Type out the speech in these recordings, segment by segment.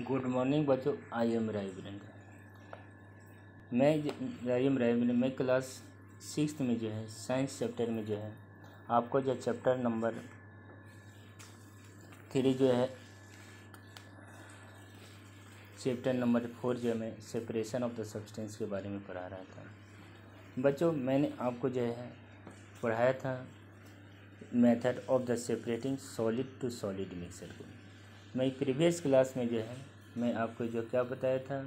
Good morning बच्चों। I am Raivirendra. मैं class 6 में जो है साइंस चैप्टर में जो है आपको जो चैप्टर नंबर 3 जो है चैप्टर नंबर 4 जो है मैं सेपरेशन ऑफ द सब्सटेंस के बारे में पढ़ा रहा था। बच्चों मैंने आपको जो है पढ़ाया था method of the separating solid to solid mixture को। मैं प्रीवियस क्लास में जो है मैं आपको जो क्या बताया था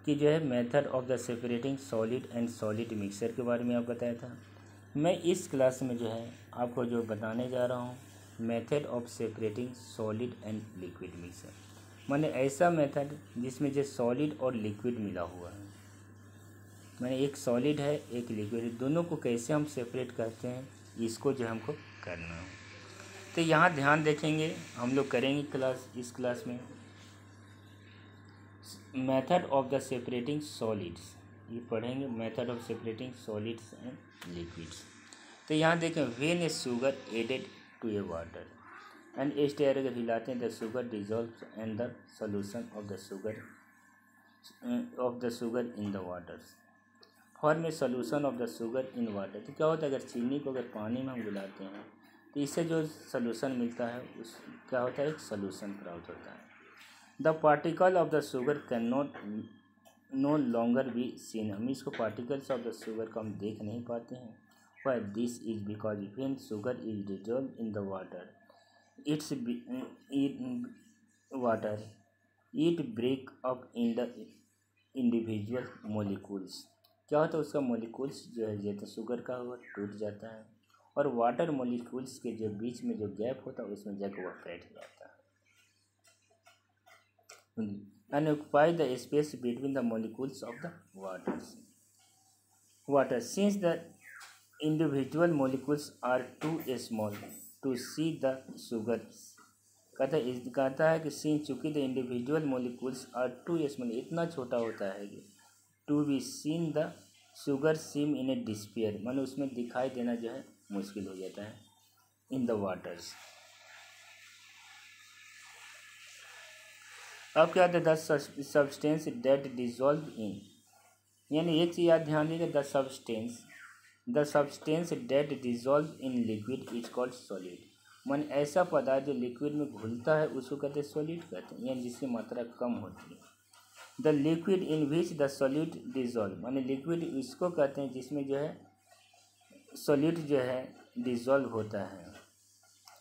कि जो है method of the separating solid and solid mixer के बारे में आप बताया था। मैं इस क्लास में जो है आपको जो बताने जा रहा हूँ method of separating solid and liquid mixer, माने ऐसा मेथड जिसमें जो सॉलिड और लिक्विड मिला हुआ है। माने एक सॉलिड है एक लिक्विड, दोनों को कैसे हम सेपरेट करते हैं इसको जो हमको करना है। तो यहाँ ध्यान देखेंगे, हम लोग करेंगे इस क्लास में method of the separating solids, ये पढ़ेंगे method of separating solids and liquids. तो यहाँ देखें when a sugar added to a water and stir अगर हिलाते हैं the sugar dissolve and the solution of the sugar in the water form a solution of the sugar in water. तो क्या होता है अगर चीनी को अगर पानी में हम मिलाते हैं तो इससे जो सॉल्यूशन मिलता है उस क्या होता है एक सॉल्यूशन प्राप्त होता है। The particle of the sugar cane not know longer be seen, हम इसको पार्टिकल्स ऑफ द शुगर को हम देख नहीं पाते हैं। Why this is because when sugar is dissolve in the water it break up in the individual molecules. क्या होता है उसका मोलिक्यूल्स जो है जैसे शुगर का हुआ टूट जाता है और वाटर मोलिक्यूल्स के जो बीच में जो गैप होता है उसमें जाकर वह फैट जाता है and occupy the space between the molecules of the water. Since the individual molecules are too small to see the sugar, कहता है कि सीन चूँकि the individual molecules are too small, इतना छोटा होता है कि to be seen the sugar seem in a disappear, मानो उसमें दिखाई देना जो है मुश्किल हो जाता है इन द वाटर्स। अब क्या होता है the substance date dissolve in, यानी एक चीज़ याद ध्यान दीजिए the substance date dissolve in liquid is called solid. मन ऐसा पदार्थ जो लिक्विड में घुलता है उसको कहते हैं सॉलिड कहते हैं, यानी जिसकी मात्रा कम होती है। The liquid in which the solid dissolve, माने लिक्विड इसको कहते हैं जिसमें जो है सॉलिड जो है डिजॉल्व होता है,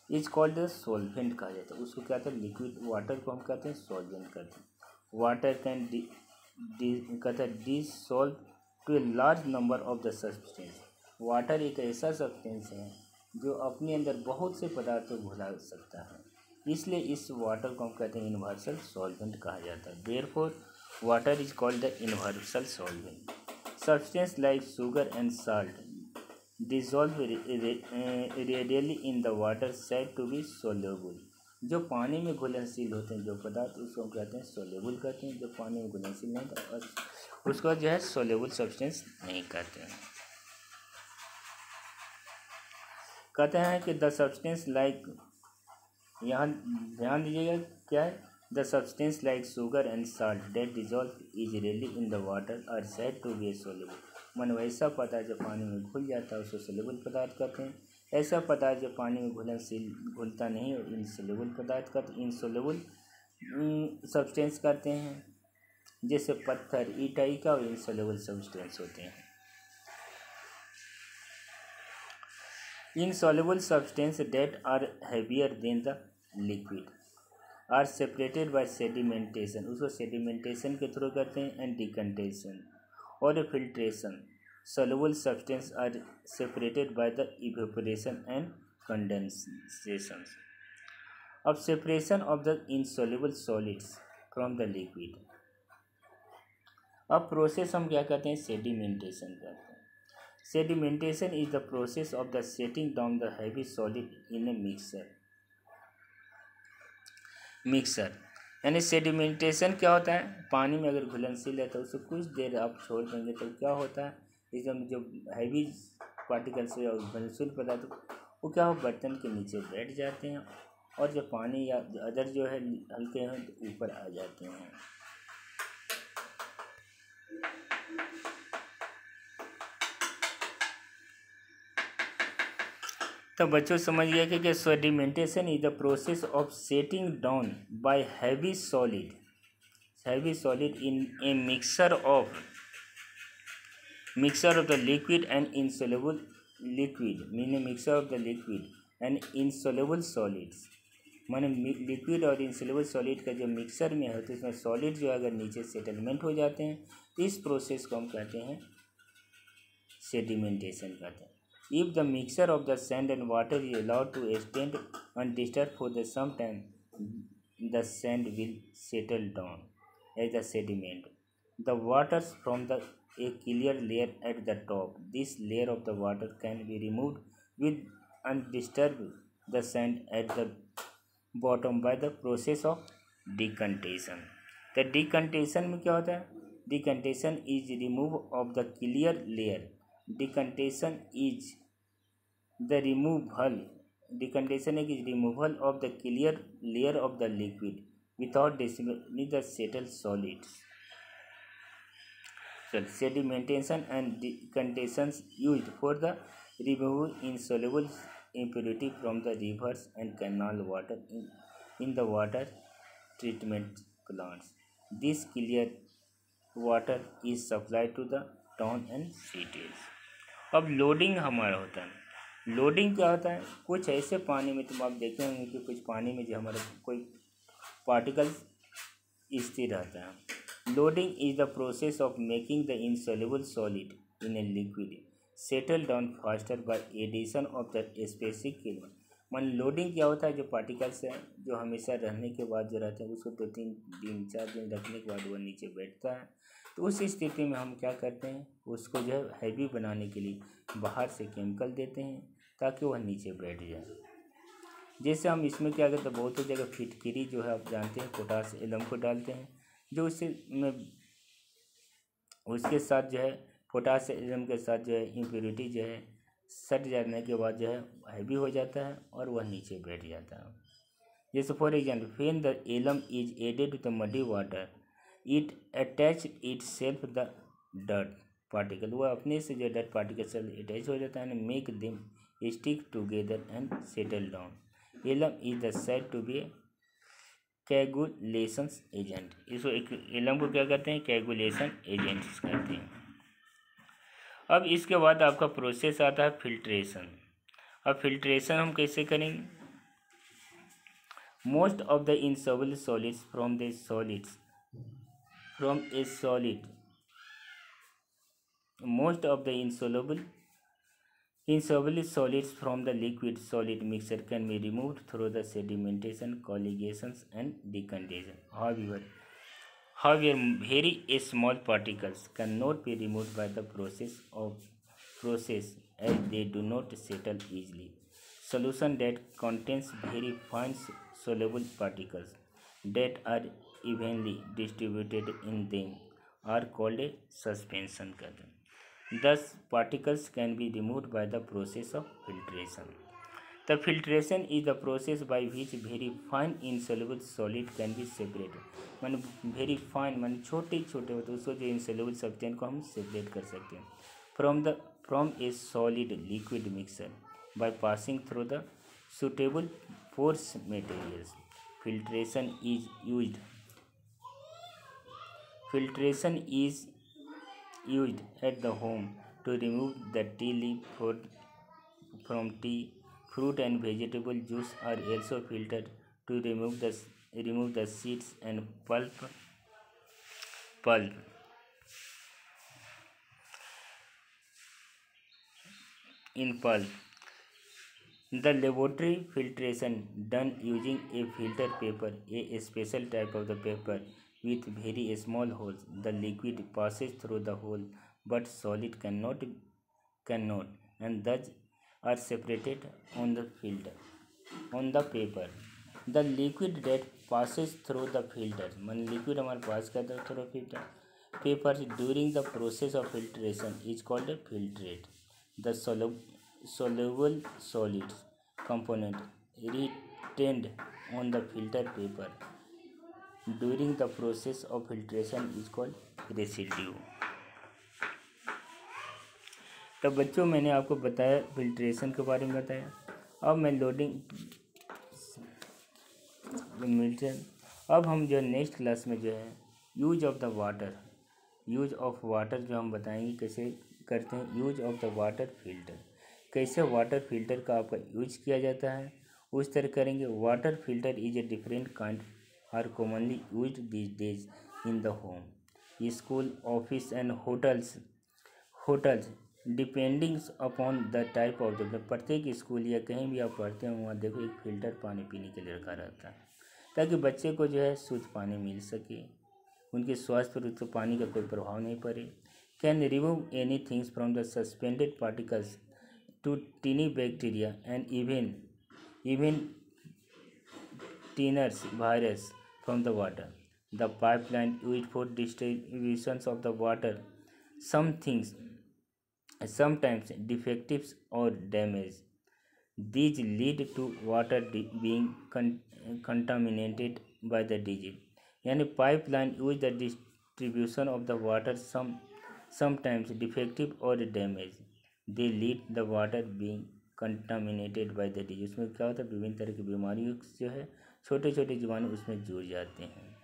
इज कॉल्ड सॉल्वेंट कहा जाता है। उसको क्या कहते हैं लिक्विड, वाटर को हम कहते हैं सॉल्वेंट कहते हैं। वाटर कैन कहते हैं dissolve to a large number of the substance. Water एक ऐसा सब्सटेंस है जो अपने अंदर बहुत से पदार्थों को घुला सकता है, इसलिए इस वाटर को हम कहते हैं यूनिवर्सल सॉल्वेंट कहा जाता है। Therefore water is called the universal solvent. Substance like sugar and salt dissolve readily in the water said to be soluble. जो पानी में घुलनशील होते हैं जो पदार्थ उसको हम कहते हैं सोल्यूबल कहते हैं, जो पानी में घुलनशील नहीं था उसको जो है सोल्यूबल सब्सटेंस नहीं कहते हैं। कहते हैं कि द सब्सटेंस लाइक, यहाँ ध्यान दीजिएगा क्या है, the substance like sugar and salt that dissolve is readily in the water are said to be soluble. मन वैसा पदार्थ जो पानी में घुल जाता है उसको सोल्यूबल पदार्थ कहते हैं। ऐसा पदार्थ जो पानी में घुलता नहीं और इनसोल्यूबल पदार्थ कहते हैं, इनसोल्यूबल सब्सटेंस कहते हैं, जैसे पत्थर ईटाई का और इनसोल्यूबल सब्सटेंस होते हैं। Insoluble substance that are heavier than the liquid are separated by sedimentation, उसको सेडिमेंटेशन के थ्रू करते हैं एंड डिकंटेशन और filtration. Soluble substance are separated by the evaporation and condensation. अब separation of the insoluble solids from the liquid, अब process हम क्या कहते हैं सेडिमेंटेशन कहते हैं। Sedimentation is the process of the setting down the heavy solid in a mixer. यानी sedimentation क्या होता है, पानी में अगर घुलनशील है तो उसको कुछ देर आप छोड़ देंगे तो क्या होता है इसमें जो हैवी पार्टिकल्स और घुलनशील पदार्थ वो क्या हो बर्तन के नीचे बैठ जाते हैं और जब पानी या अदर जो है हल्के हैं तो ऊपर आ जाते हैं। तो बच्चों समझ गया कि sedimentation is the process of setting down by heavy solid in a mixture of the liquid and insoluble liquid, meaning mixture of the liquid and insoluble solids, माने लिक्विड और इंसोल्यूबल सॉलिड का जो मिक्सर में है तो इसमें solid जो अगर नीचे सेटलमेंट हो जाते हैं तो इस प्रोसेस को हम कहते हैं सेडिमेंटेशन कहते हैं। If the mixture of the sand and water is allowed to stand undisturbed for the some time, the sand will settle down as the sediment. The waters from a clear layer at the top. This layer of the water can be removed with undisturbed the sand at the bottom by the process of decantation. The decantation में क्या होता है? Decantation is remove of the clear layer. Decantation is the removal. Decantation is removal of the clear layer of the liquid without disturbing the settled solids. So sedimentation and decantation used for the removal insoluble impurity from the rivers and canal water in the water treatment plants. This clear water is supplied to the town and cities. अब loading हमारा होता है। Loading क्या होता है? कुछ ऐसे पानी में तुम आप देखे होंगे कि कुछ पानी में जो हमारा कोई पार्टिकल्स स्थिर रहता है। Loading is the process of making the insoluble solid in a liquid settle down faster by addition of the specific element. मान लोडिंग क्या होता है? जो पार्टिकल्स हैं जो हमेशा रहने के बाद जो रहते हैं उसको 2-3 दिन 4 दिन रखने के बाद वह नीचे बैठता है। तो उस स्थिति में हम क्या करते हैं, उसको जो है हैवी बनाने के लिए बाहर से केमिकल देते हैं ताकि वह नीचे बैठ जाए। जैसे हम इसमें क्या करते हैं, बहुत जगह फिटकिरी जो है आप जानते हैं पोटास एलम को डालते हैं, जो उससे में उसके साथ जो है पोटास एलम के साथ जो है इम्प्योरिटी जो है सट जाने के बाद जो है हैवी हो जाता है और वह नीचे बैठ जाता है। जैसे for example when the alum is added to the muddy water it attach itself the dirt particle, वह अपने से जो डर्ट पार्टिकल से अटैच हो जाता है and make them stick together and settle down. Alum is the said to be coagulation agent. इसको एक एलम को क्या कहते हैं? कैगुलेशन एजेंट कहते हैं। अब इसके बाद आपका प्रोसेस आता है फिल्ट्रेशन। अब फिल्ट्रेशन हम कैसे करेंगे? Most of the insoluble solids from A solid most of the insoluble solids from the liquid solid mixture can be removed through the sedimentation, colligations and decantation. However, very small particles cannot be removed by the process as they do not settle easily. Solution that contains very fine soluble particles that are evenly distributed in them are called a suspension current. Thus, particles can be removed by the process of filtration. The filtration is the process by which very fine insoluble solid can be separated. मान very fine मान छोटे छोटे होते हैं उसको जो insoluble substance को हम separate कर सकते हैं from a solid liquid mixture by passing through the suitable porous materials. Filtration is used at the home to remove the tea leaf from tea. Fruit and vegetable juice are also filtered to remove the seeds and pulp. In pulp, the laboratory filtration done using a filter paper, a special type of the paper with very small holes. The liquid passes through the hole, but solid cannot, and thus are separated on the paper. The liquid that passes through the filter, मान liquid हमारे पास करता है through filter paper during the process of filtration is called a filtrate. The soluble solids component obtained on the filter paper during the process of filtration is called residue। तो बच्चों मैंने आपको बताया filtration के बारे में बताया। अब मैं लोडिंग मिल्टन अब हम जो नेक्स्ट क्लास में जो है यूज ऑफ द वाटर जो हम बताएंगे कैसे करते हैं। Use of the water filter, कैसे वाटर फिल्टर का आपका यूज किया जाता है उस तरह करेंगे। Water filter is a different kind are commonly used this days in the home, school, office and hotels depending upon the type of the. प्रत्येक स्कूल या कहीं भी आप पढ़ते हो वहाँ देखो एक फ़िल्टर पानी पीने के लिए रखा रहता है ताकि बच्चे को जो है शुद्ध पानी मिल सके, उनके स्वास्थ्य पर तो पानी का कोई प्रभाव नहीं पड़े। Can remove any things from the suspended particles to tiny bacteria and even tinier virus from the water. The pipeline use for distribution of the water sometimes defectives or damage, these lead to water being contaminated by the disease। यानी pipeline use the distribution of the water sometimes defective or damage, they lead the water being contaminated by the disease। उसमें क्या होता है विभिन्न तरह की बीमारियों जो है छोटे छोटे जीवाणु उसमें जुड़ जाते हैं।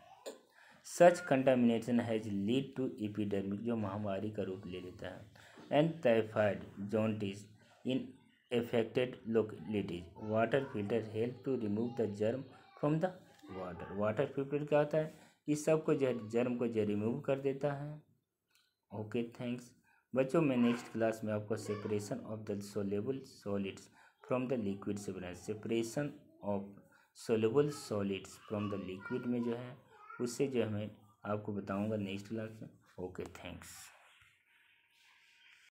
Such contamination has lead to epidemic, जो महामारी का रूप ले लेता है, and typhoid, jaundice in affected localities। Water filter help to remove the germ from the water. Water filter क्या होता है इस सब को जर्म को जो रिमूव कर देता है। ओके थैंक्स बच्चों, मैं नेक्स्ट क्लास में आपको separation of the soluble solids from the liquid से बनाए। Separation of soluble solids from the liquid में जो है उससे जो है मैं आपको बताऊंगा नेक्स्ट क्लास में। Okay thanks.